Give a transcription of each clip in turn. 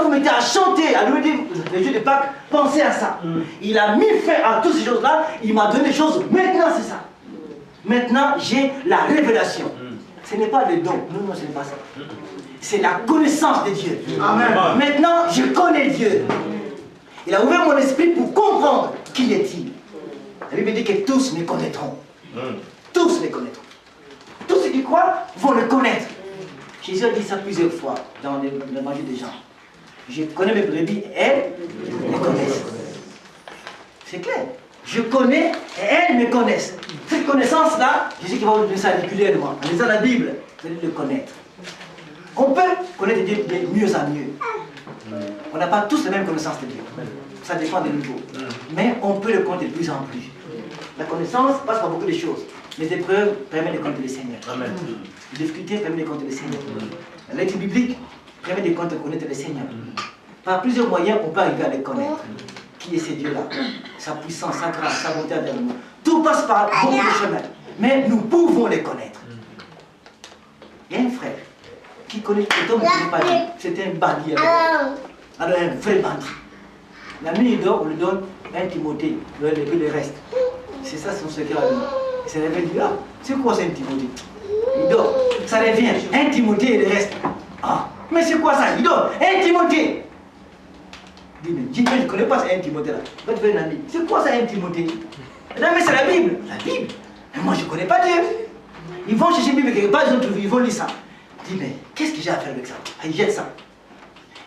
quand vous mettez à chanter, à louer les Dieu de Pâques, pensez à ça. Il a mis fin à toutes ces choses-là, il m'a donné des choses, maintenant c'est ça. Maintenant, j'ai la révélation. Ce n'est pas le don, non, ce n'est pas ça. C'est la connaissance de Dieu. Amen. Maintenant, je connais Dieu. Il a ouvert mon esprit pour comprendre qui est-il. La Bible dit que tous me connaîtront. Tous me connaîtront. Tous ceux qui croient vont le connaître. Jésus a dit ça plusieurs fois dans l'évangile des gens. Je connais mes brebis et elles me connaissent. C'est clair. Je connais et elles me connaissent. Cette connaissance-là, Jésus qui va vous donner ça régulièrement. En lisant la Bible, vous allez le connaître. On peut connaître Dieu de mieux en mieux. On n'a pas tous la même connaissance de Dieu. Ça dépend des niveaux. Mais on peut le connaître de plus en plus. La connaissance passe par beaucoup de choses. Les épreuves permettent de connaître le Seigneur. Amen. Les difficultés permettent de connaître le Seigneur. La lecture biblique permet de connaître le Seigneur. Par plusieurs moyens, on peut arriver à le connaître. Qui est ce Dieu-là? Sa puissance, sa grâce, sa bonté envers nous. Tout passe par beaucoup de chemins. Mais nous pouvons les connaître. Il y a un frère qui connaît cet homme qui n'est pas dit. C'était un bandit. Alors un vrai bandit. La nuit il dort, on lui donne un Timothée, le reste. C'est ça son secret à lui. Il se réveille, il dit, ah, c'est quoi c'est un Timothée? Il dort, ça revient, un Timothée et le reste. Ah, mais c'est quoi ça? Il dort, un Timothée. Il dit, mais je ne connais pas un Timothée là. Va te faire une amie. C'est quoi ça un Timothée? Non mais c'est la Bible. La Bible. Mais moi je ne connais pas Dieu. Ils vont chercher la Bible quelque part, ils ont trouvé, ils vont lire ça. Il dit, mais qu'est-ce que j'ai à faire avec ça? Il jette ça.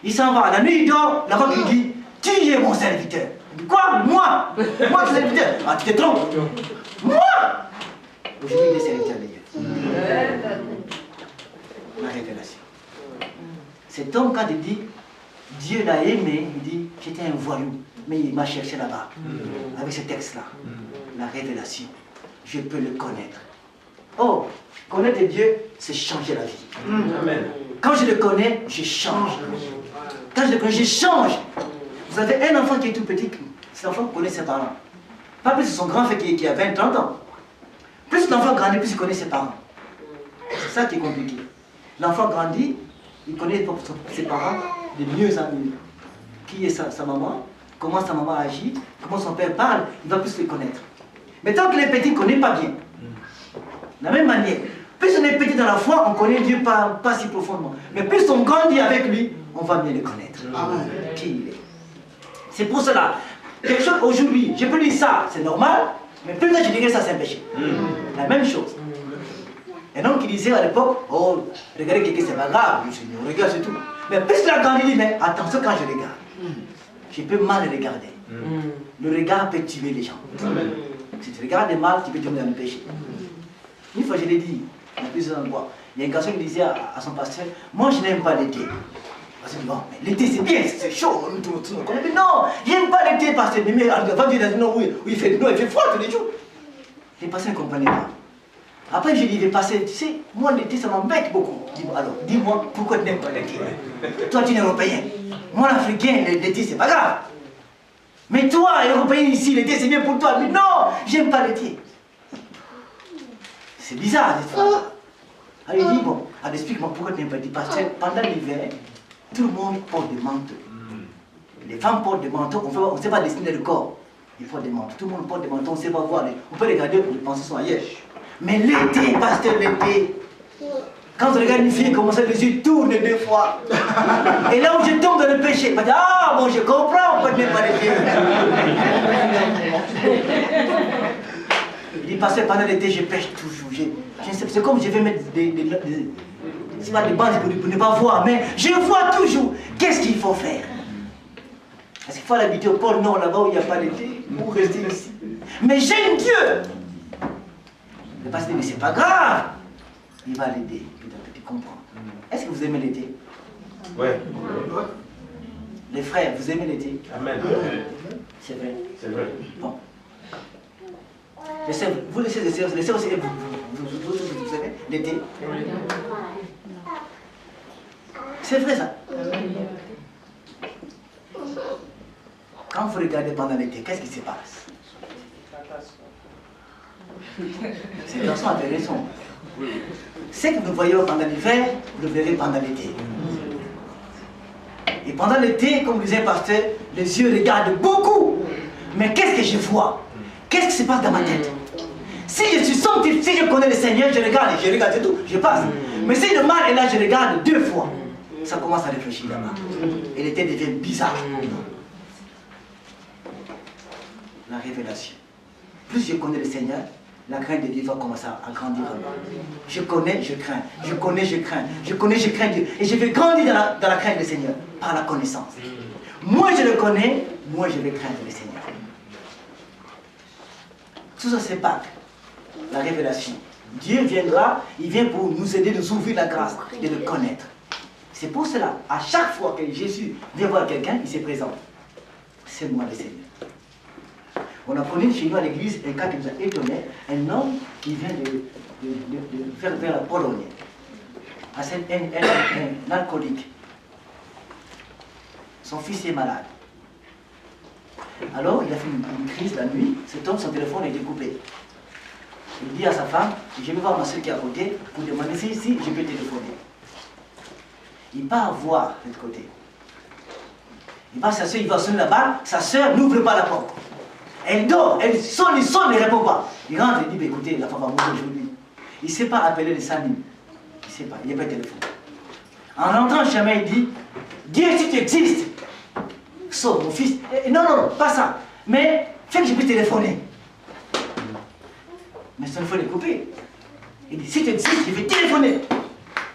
Il s'en va, la nuit il dort, la robe lui dit, tu es mon serviteur. Il dit, quoi? Moi? Moi ton serviteur? Ah tu te trompes. Moi? Aujourd'hui il est serviteur de Dieu. La révélation. Cet homme quand il dit, Dieu l'a aimé, il dit, j'étais un voyou, mais il m'a cherché là-bas, avec ce texte-là. La révélation, je peux le connaître. Oh, connaître Dieu, c'est changer la vie. Amen. Quand je le connais, je change. Quand je le connais, je change. Vous avez un enfant qui est tout petit, cet enfant connaît ses parents. Pas plus son grand frère qui a 20-30 ans. Plus l'enfant grandit, plus il connaît ses parents. C'est ça qui est compliqué. L'enfant grandit, il connaît ses parents de mieux en mieux. Qui est sa maman, comment sa maman agit, comment son père parle, il va plus les connaître. Mais tant que les petits ne connaissent pas bien, de la même manière, plus on est petit dans la foi, on connaît Dieu pas si profondément. Mais plus on grandit avec lui, on va mieux le connaître. Amen. Qui il est. C'est pour cela, quelque chose aujourd'hui, je peux dire ça, c'est normal, mais plus tard je dirais ça c'est un péché. La même chose. Un homme qui disait à l'époque, oh, regardez quelqu'un, c'est pas grave, je regarde, c'est tout. Mais plus il a grandi, il dit, mais attention quand je regarde. Je peux mal regarder. Le regard peut tuer les gens. Si tu regardes mal, tu peux tomber dans le péché. Une fois, je l'ai dit, dans plusieurs endroits, il y a un garçon qui disait à son pasteur, moi je n'aime pas l'été. Parce que bon, mais l'été c'est bien, c'est chaud, mais non, j'aime pas l'été parce que mais va vivre dans une eau où il fait froid tous les jours. Les pasteurs ne comprenaient pas. Après, je lui ai passé, tu sais, moi l'été ça m'embête beaucoup. Alors, dis-moi, pourquoi tu n'aimes pas l'été? Toi, tu es Européen. Moi, l'Africain, l'été, c'est pas grave. Mais toi, Européen ici, l'été, c'est bien pour toi. Mais non, j'aime pas l'été. C'est bizarre, cette phrase. Alors, il dit, bon, explique-moi pourquoi tu n'aimes pas l'été. Parce que pendant l'hiver, tout le monde porte des manteaux. Les femmes portent des manteaux, on ne sait pas dessiner le corps. Ils portent des manteaux. Tout le monde porte des manteaux, on ne sait pas voir. On peut regarder pour les pensées sont ailleurs. Mais l'été, pasteur, l'été, quand on regarde une fille comme ça, les yeux tournent 2 fois. Et là où je tombe dans le péché, je me dis, ah bon, je comprends pourquoi tu n'aimes pas l'été. Il dit, pasteur, pendant l'été, je pêche toujours. C'est comme je vais mettre des bandes pour ne pas voir, mais je vois toujours. Qu'est-ce qu'il faut faire? Est-ce qu'il faut l'habiter au pôle Nord, là-bas où il n'y a pas d'été, ou rester ici? Mais j'aime Dieu. Le pasteur dit, mais c'est pas grave. Il va l'aider, tu comprends. Est-ce que vous aimez l'été? Oui. Les frères, vous aimez l'été? Amen. C'est vrai. C'est vrai. Bon. Les sœurs, vous laissez les sœurs aussi, vous aimez l'été? C'est vrai ça. Quand vous regardez pendant l'été, qu'est-ce qui se passe? Ces garçons avaient raison. Ce que nous voyons pendant l'hiver, vous le verrez pendant l'été. Et pendant l'été, comme disait le pasteur, les yeux regardent beaucoup. Mais qu'est-ce que je vois? Qu'est-ce qui se passe dans ma tête? Si je suis sanctifié, si je connais le Seigneur, je regarde, c'est tout, je passe. Mais si le mal est là, je regarde 2 fois. Ça commence à réfléchir là-bas. Et l'été devient bizarre. La révélation. Plus je connais le Seigneur, la crainte de Dieu va commencer à grandir. Je connais, je crains. Je connais, je crains. Je connais, je crains Dieu. Et je vais grandir dans la crainte du Seigneur par la connaissance. Moi je le connais, moi je vais craindre le Seigneur. Tout ça c'est Pâques, la révélation. Dieu viendra, il vient pour nous aider, nous ouvrir la grâce de le connaître. C'est pour cela, à chaque fois que Jésus vient voir quelqu'un, il se présente. C'est moi le Seigneur. On a connu chez nous à l'église un cas qui nous a étonné, un homme qui vient de faire vers la Pologne. C'est un alcoolique. Son fils est malade. Alors il a fait une crise la nuit, cet homme, son téléphone a été coupé. Il dit à sa femme, je vais voir ma soeur qui est à côté pour demander si je peux téléphoner. Il part voir de l'autre côté. Il va sa soeur, il va sonner là-bas, sa soeur n'ouvre pas la porte. Elle dort, elle sonne, il ne répond pas. Il rentre et dit, écoutez, la femme va mourir aujourd'hui. Il ne sait pas appeler les amis. Il ne sait pas, il n'y a pas de téléphone. En rentrant chez moi, il dit, Dieu, si tu existes, sauve mon fils. Non, pas ça. Mais fais que je puisse téléphoner. Mais son téléphone est coupé. Il dit, si tu existes, je vais téléphoner.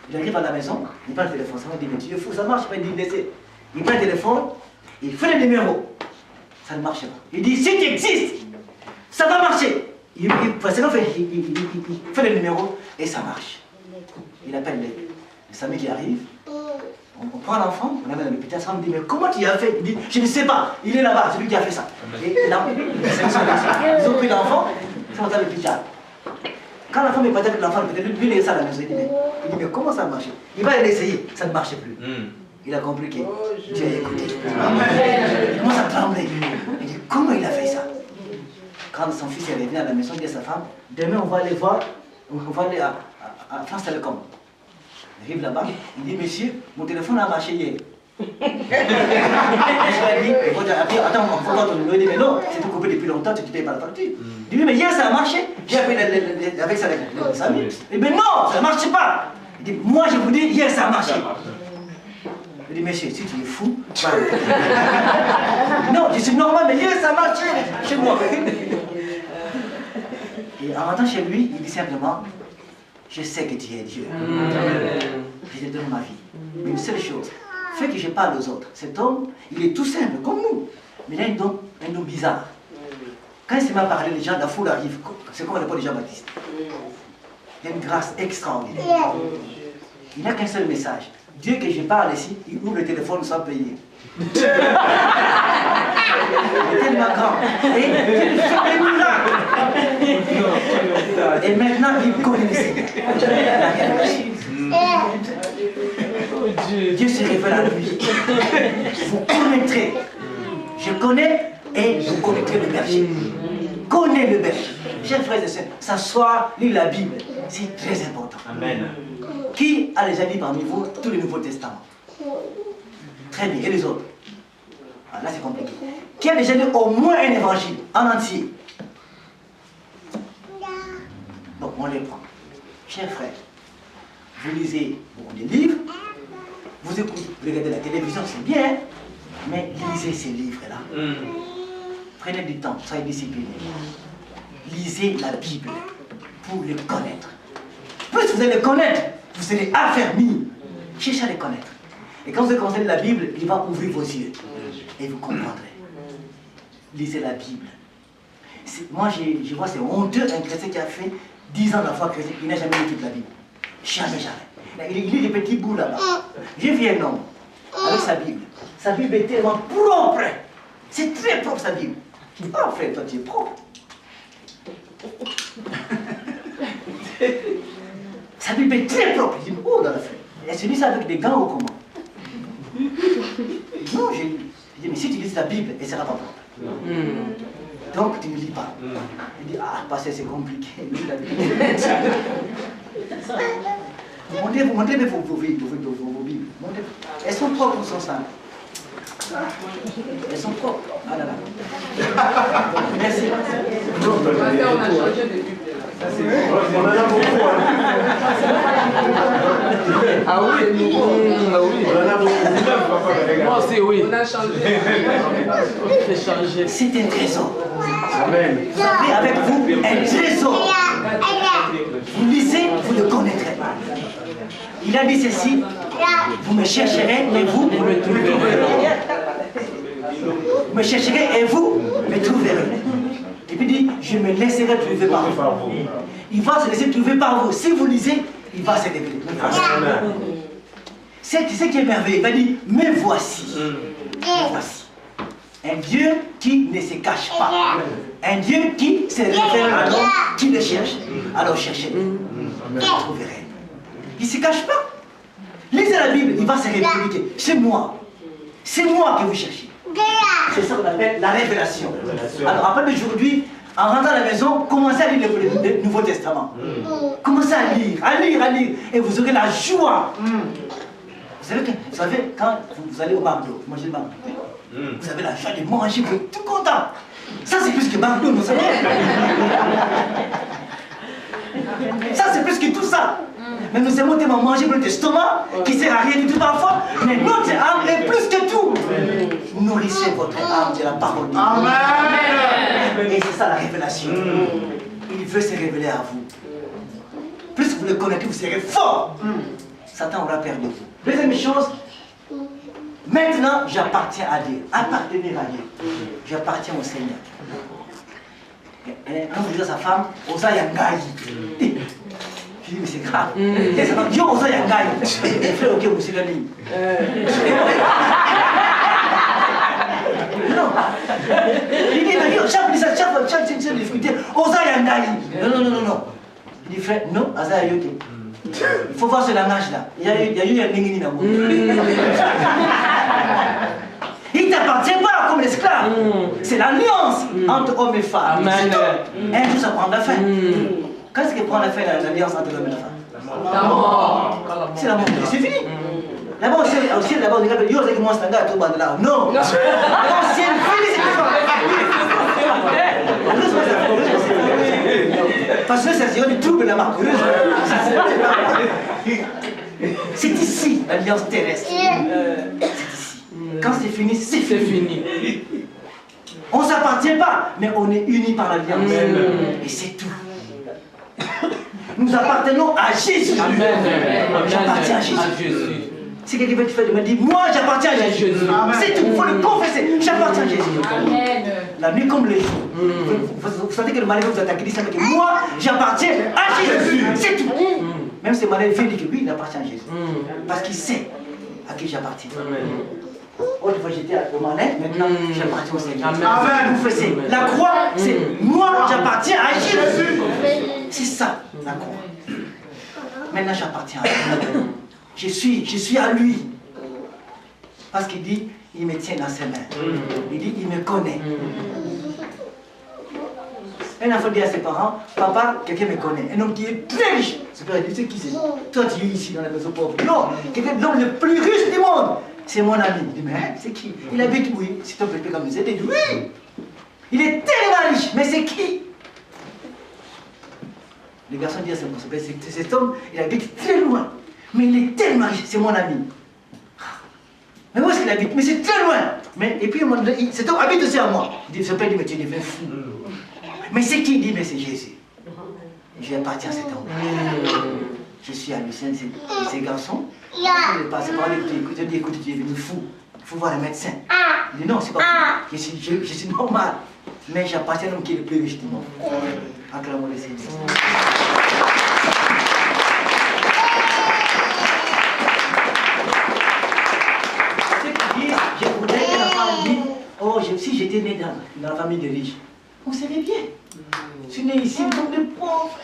Il arrive à la maison, il prend le téléphone. Ça m'a dit, mais tu es fou, ça marche pas. Il dit, laissez. Il prend le téléphone, il fait le numéro. Ça ne marche pas. Il dit, si tu existes, ça va marcher. Il fait le numéro et ça marche. Il appelle les amis qui arrivent. On prend l'enfant, on l'amène à l'hôpital. Ça me dit, mais comment tu as fait? Il dit, je ne sais pas. Il est là-bas, c'est lui qui a fait ça. Et ils ont pris l'enfant, ils sont à l'hôpital. Quand la femme est partie avec l'enfant, peut-être lui, il est ça à la maison. Il dit, mais comment ça marche? Il va l'essayer, ça ne marche plus. Il a compris que Dieu a écouté. Il commence à trembler. Il dit, comment il a fait ça? Quand son fils est revenu à la maison, il dit à sa femme, demain on va aller voir, on va aller à France Télécom. Il arrive là-bas, il dit, monsieur, mon téléphone a marché hier. Je lui ai dit, attends, on va voir ton numéro. Il dit, mais non, c'est tout coupé depuis longtemps, tu ne payes pas la facture. Il dit, mais hier ça a marché. J'ai appelé avec ça les amis. Il dit, mais non, ça ne marche pas. Il dit, moi je vous dis, hier ça a marché. Je dis, monsieur, si tu es fou, non, je suis normal, mais hier ça a marché chez moi. Et en rentrant chez lui, il dit simplement, je sais que tu es Dieu. Je te donne ma vie. Mais une seule chose, fait que je parle aux autres. Cet homme, il est tout simple, comme nous. Mais il a un don bizarre. Quand il se met à parler, les gens, la foule arrive. C'est comme on appelle les Jean-Baptiste. Il a une grâce extraordinaire. Il n'a qu'un seul message. Dieu que je parle ici, il ouvre le téléphone sans payer. Il est tellement grand. Et il fait des miracles. Et maintenant, il connaît le Seigneur. Dieu se révèle à lui. Vous connaîtrez. Je connais et vous connaîtrez le berger. Connais le berger. Chers frères et sœurs, s'asseoir, lire la Bible, c'est très important. Amen. Qui a déjà lu parmi vous tout le Nouveau Testament? Très bien. Et les autres? Ah, là, c'est compliqué. Qui a déjà lu au moins un évangile en entier? Donc, on les prend. Chers frères, vous lisez des livres, vous écoutez, vous regardez la télévision, c'est bien, mais lisez ces livres-là. Prenez du temps, soyez disciplinés. Lisez la Bible pour le connaître. Plus vous allez le connaître, vous serez affermis. Cherchez à le connaître. Et quand vous commencez la Bible, il va ouvrir vos yeux. Et vous comprendrez. Lisez la Bible. Moi, je vois, c'est honteux un chrétien qui a fait 10 ans de la foi chrétienne, il n'a jamais lu toute la Bible. Jamais. Il lit des petits bouts là-bas. J'ai vu un homme avec sa Bible. Sa Bible est tellement propre. C'est très propre sa Bible. Oh frère, toi tu es propre. Sa Bible est très propre. Je dis, oh dans la frère. Elle se lit ça avec des gants ou comment? Non, j'ai dit, mais si tu lis ta Bible, elle ne sera pas propre. Donc tu ne lis pas. Il dit, ah, passer c'est compliqué. Montrez-moi vos Bibles. Elles sont propres ou sont simples? Elles sont propres. Ah là là. Merci. On a changé de Bible. On en a beaucoup. Ah oui, ah oui. On en a beaucoup. Moi aussi, oui. On a changé. On fait changer. C'est un trésor. Amen. Vous avez avec vous un trésor. Vous lisez, vous le connaîtrez. Il a dit ceci, vous me chercherez et vous me trouverez. Vous me chercherez et vous me trouverez. Et puis il dit, je me laisserai trouver par vous. Il va se laisser trouver par vous. Si vous lisez, il va se révéler. C'est ce qui est merveilleux. Il va dire, me voici. Me voici. Un Dieu qui ne se cache pas. Un Dieu qui se révèle à l'homme qui le cherche. Alors cherchez-le. Vous le trouverez. Il ne se cache pas. Lisez la Bible, il va se révéler. C'est moi. C'est moi que vous cherchez. C'est ça qu'on appelle la révélation. Alors, à partir d'aujourd'hui, en rentrant à la maison, commencez à lire le Nouveau Testament. Commencez à lire, à lire, à lire. Et vous aurez la joie. Vous savez, quand vous allez au McDo, vous mangez le McDo, vous avez la joie de manger, vous êtes tout content. Ça, c'est plus que McDo, vous savez. Ça, c'est plus que tout ça. Mais nous aimons tellement manger pour notre estomac qui ne sert à rien du tout parfois. Mais notre âme est plus que tout. Nourrissez votre âme de la parole de Dieu. Amen. Et c'est ça la révélation. Il veut se révéler à vous. Plus vous le connaissez, vous serez fort. Satan aura perdu vous. Deuxième chose, maintenant j'appartiens à Dieu. Appartenir à Dieu. J'appartiens au Seigneur. Quand vous dites à sa femme, Osa Yangayi. Je dis, mais c'est grave. Et sa femme dit, Osa Yangayi. Et frère, ok, vous c'est la ligne. Non. Il dit, mais chaque difficulté, Osa Yangayi. Non. Il dit, frère, non, Asa Yoke. Il faut voir ce langage-là. Il y a eu un ningini dans le Il ne t'appartient pas comme l'esclave. C'est l'alliance entre hommes et femmes. Amen. Un jour, ça prend la fin. Quand est-ce qu'il prend la fin, l'alliance entre l'homme et la femme? La mort. C'est la mort. C'est fini. Là-bas, aussi, là-bas, on dit, yo, c'est que moi, c'est un gars, tout le monde là. Non. Non, c'est fini. Parce que c'est du trouble la marque. C'est ici l'alliance terrestre. C'est ici. Quand c'est fini, c'est fini. On ne s'appartient pas, mais on est unis par l'alliance. Et c'est tout. Nous appartenons à Jésus. J'appartiens à Jésus. Si quelqu'un me dit, moi j'appartiens à Jésus. C'est tout, il faut le confesser. J'appartiens à Jésus. Amen. La nuit comme le jour. Vous sentez que le malade vous attaque, dit ça, mais moi j'appartiens à Jésus. C'est tout. Même si le malade vient dire que lui il appartient à Jésus. Parce qu'il sait à qui j'appartiens. Autrefois j'étais au malade, maintenant j'appartiens au Seigneur. Amen. Vous faites la croix, c'est moi j'appartiens à Jésus. C'est ça la croix. Maintenant j'appartiens à lui. Je suis à lui. Parce qu'il dit, il me tient dans ses mains. Il dit, il me connaît. Un enfant dit à ses parents, papa, quelqu'un me connaît. Un homme qui est très riche. Son père dit, c'est qui c'est? Toi, tu es ici dans la maison pauvre. Non, quelqu'un l'homme le plus riche du monde. C'est mon ami. Il dit, mais hein, c'est qui? Il habite, oui, c'est un peu comme nous. Il dit, oui. Il est tellement riche, mais c'est qui? Les garçons disent à son père, c'est cet homme, il habite très loin. Mais il est tellement riche, c'est mon ami. Mais où est-ce qu'il habite? Mais c'est très loin. Mais, et puis, cet homme habite aussi à moi. Il dit, ce père dit, mais tu deviens fou. Mais c'est qui? Il dit, mais c'est Jésus. J'appartiens à cet homme. Je suis à lui, ces garçons. Il ne passe pas, il dit, écoute, tu es devenu fou. Il faut voir un médecin. Il dit, non, c'est pas fou. Je suis normal. Mais j'appartiens à l'homme qui est le plus riche du monde. Acclamons le Seigneur. Je voudrais que la femme dise, oh, si j'étais né dans la famille des riches, on serait bien. Je suis né ici comme des pauvres.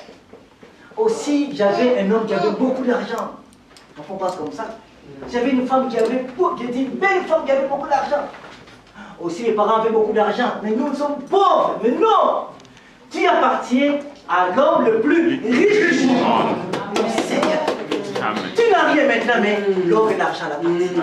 Aussi, j'avais un homme qui avait beaucoup d'argent. On passe comme ça. J'avais une femme qui était une belle femme qui avait beaucoup d'argent. Aussi, mes parents avaient beaucoup d'argent. Mais nous sommes pauvres. Mais non! Tu appartiens à l'homme le plus riche du monde. Le Seigneur. Tu n'as rien maintenant, mais l'or et l'argent l'appartiennent.